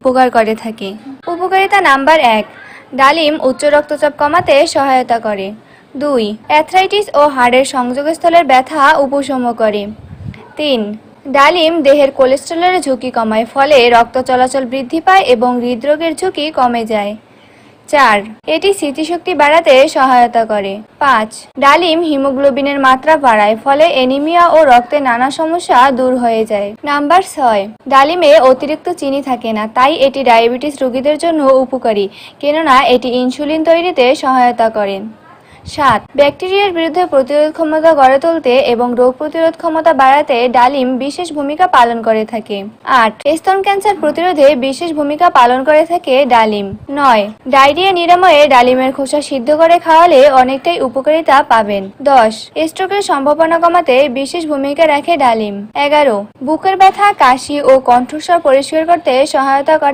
উপকার করে থাকে। উপকারিতা নাম্বার 1, ডালিম উচ্চ রক্তচাপ কমাতে সহায়তা করে। 2, অ্যাথরাইটিস ও হাড়ের সংযোগস্থলের ব্যথা উপশম করে। 3, ডালিম দেহের কোলেস্টেরলের ঝুঁকি কমায়, ফলে রক্ত চলাচল বৃদ্ধি পায় এবং হৃদরোগের ঝুঁকি কমে যায়। 4, এটি স্মৃতিশক্তি বাড়াতে সহায়তা করে। 5, ডালিম হিমোগ্লোবিনের মাত্রা বাড়ায়, ফলে অ্যানিমিয়া ও রক্তের নানা সমস্যা দূর হয়ে যায়। নাম্বার 6, ডালিমে অতিরিক্ত চিনি থাকে না, তাই এটি ডায়াবেটিস রোগীদের জন্য উপকারী, কেননা এটি ইনসুলিন তৈরিতে সহায়তা করে। 7, ব্যাকটেরিয়ার বিরুদ্ধে প্রতিরোধ ক্ষমতা গড়ে তুলতে এবং রোগ প্রতিরোধ ক্ষমতা বাড়াতে ডালিম বিশেষ ভূমিকা পালন করে থাকে। 8, স্তন ক্যান্সার প্রতিরোধে বিশেষ ভূমিকা পালন করে থাকে ডালিম। 9, ডায়রিয়া নিরাময়ে ডালিমের খোসা সিদ্ধ করে খাওয়ালে অনেকটাই উপকারিতা পাবেন। 10, স্ট্রোকের সম্ভাবনা কমাতে বিশেষ ভূমিকা রাখে ডালিম। 11, বুকের ব্যথা, কাশি ও কণ্ঠস্বর পরিষ্কার করতে সহায়তা করে